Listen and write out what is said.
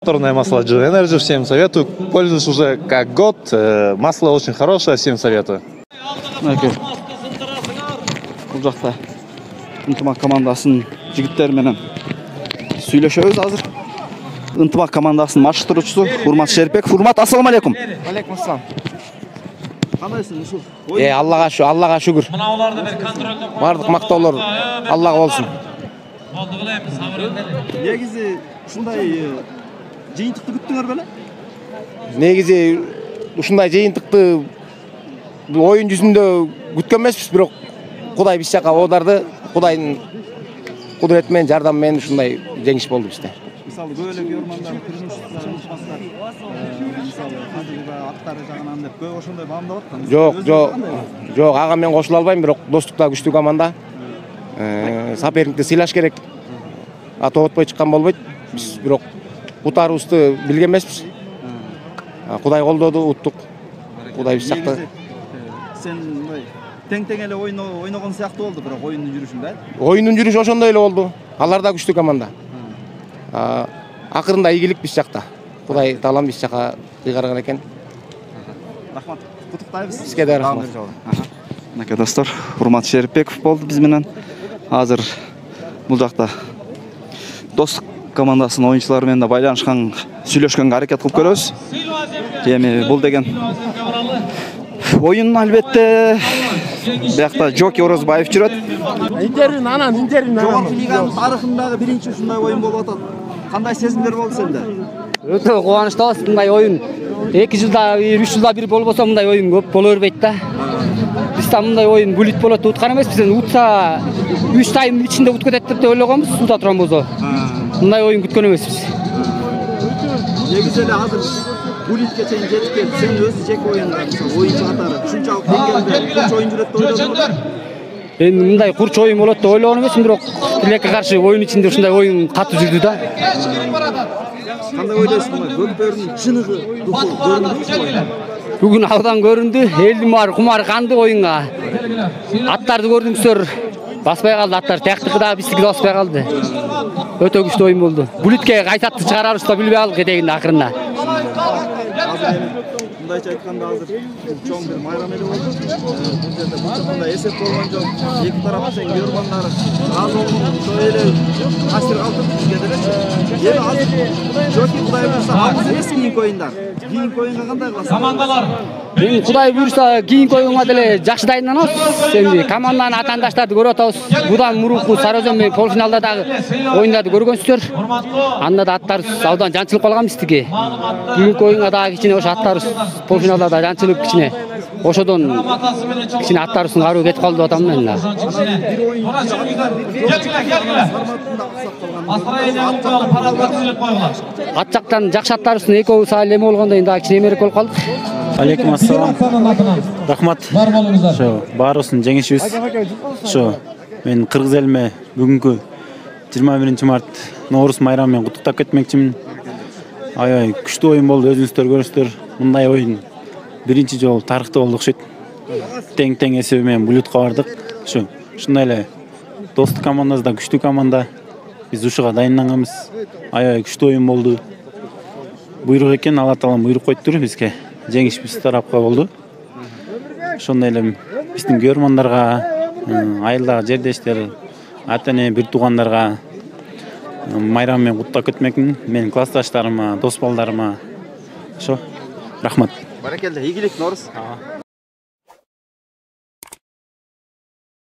Моторное масло G-Energy, всем советую. Пользуюсь уже как год. Масло очень хорошее, всем советую. Бұл жақта ынтымақ командасының жігіттері менен сөйлешеміз азыр. Ынтымақ командасының машықтырушысы Урмат Шерпеков. Урмат, ассаламу алейкум. Алейкум ассалам. Қандайсың, Ушул? Аллаға шүгүр. Бардық мақтаулар Аллаға болсын. Негізі ушундай жыйынтыкты күттүңөр беле? Негизи ушундай жыйынтыкты ойын жүзүндө күткөн эмеспиз, бирок Кудай биз жака оодарды, Кудайдын кудурети менен, жардамы менен ушундай жеңиш болду бизде. Мисалы, көбөлөк ормандар, турмуштар, ынтымактар, мисалы, кадырга аттары жагынан деп көп ошондой баамдап аткан. Жок, ага мен кошула албайм, бирок достуктагы күчтүү команда. Соперникти сыйлаш керек. Тоотпой чыккан болбойт. Биз бирок утаарыбызды билген эмеспиз. Кудай колдоду, уттук. Кудай биз жакта. Сен тең-тең эле ойногон сыяктуу болду, бирок оюндун жүрүшүндө. Оюндун жүрүшү ошондой эле болду. Алар да күчтүү команда. Акырында ийгилик биз жакта. Кудай таалам биз жака кыйгарган экен. Рахмат. Куттуктайбыз. Сизге да рахмат. Мынакей достор, Урмат Шерпеков болду биз менен. Азыр бул жакта достук командасынын оюнчулары менен да байланышкан, сүйлөшкөнгө аракет кылып көрөбүз. Эми бул деген оюн албетте биякта Жоки Орозбаев жүрөт. Интервью анан. Жогорку лиганын тарыхындагы биринчи ушундай оюн болуп атат. Кандай сезимдер болду сенде? Өтө кубанычтабыз. Мындай оюн 2 жылда, 3 жылда бир болбосо мындай оюн көп боло бербейт да. Биз да мындай оюн булит болот деп уткан эмеспиз. Утса 3 тайм ичинде утуп кетет деп ойлогонбуз. Ута турган болсо. Мындай оюн күткөн эмеспиз. Негизи эле азыр булитке чейин жетип келди. Сен өзү жеке оюнда оюнчу катары ушунчалык деңгээлде курч оюн жүрөт деп ойлодуңбу? Эми мындай курч оюн болот деп ойлогон эмесмин, бирок тилекке каршы оюн ичинде ушундай оюн катуу жүрдү да. Кандай ойлойсуң? Көптөрүнүн чыныгы, руху көрүндү оюнда. Бүгүн абдан көрүндү. Элдин баары кумар канды оюнга. Аттарды көрдүңүздөр. Баспай калды аттар. Тактыкы да биздики да баспай калды. Өтө күчтүү оюн болду. Булитке кайтатты чыгарабыз да билбей калдык этегинде акырында. Мындайча айтканда азыр чоң бир майрам эле болду. Бул жерде мындай эсеп болгон жок. Эки тараптын көрмөндөрү аз болгон ошо эле таасир калтырды бизге делечи. Эми азыр Жоки Кудай буйрса эмес кийинки оюндар. Кийинки оюнга кандай кыласың? Командалар. Эми Кудай буйрса кийинки оюнга деле жакшы дайындалабыз. Эми команданын атаандаштарды көрүп атабыз. Будан мурунку Сарыөзөн менен полуфиналда дагы оюндарды көргөнсүздөр. Анда да аттарыбыз абдан жанчылып калган биздики. Бүгүнкү оюнга дагы кичине ошо аттарыбыз полуфиналда да жанчылып кичине. Ошодон кичине аттарыбыздын кароо кетип калды деп атам мен да. Ат жактан жакшы аттарыбыздын экөөбүз эме болгондо эми дагы кичине эмерек болуп калдык. Алейкум ассалам. Рахмат. Ошо баарыбыздын жеңишибиз. Ошо мен кыргыз элиме бүгүнкү 21-март Ноорус майрамы менен куттуктап кетмекчимин. Аябай күчтүү оюн болду, өзүңүздөр көрүңүздөр. Мындай оюн биринчи жолу тарыхта болду окшойт. Тең-тең эсеби менен булютка бардык. Ушундай эле достук командабыз да күчтүү команда. Биз ушуга дайынданганбыз. Аябай күчтүү оюн болду. Буйрук экен, Алла таалам буйрук коюптур бизге. Жеңиш биз тарапка болду. Ошондой эле биздин көрмандарга, айылдагы жердештер, ата-эне, бир туугандарга майрам менен куттуктап кетмекмин. Менин классташтарыма, дос балдарыма. Ошо. Рахмат. Баракелде, ийгилик, Норус.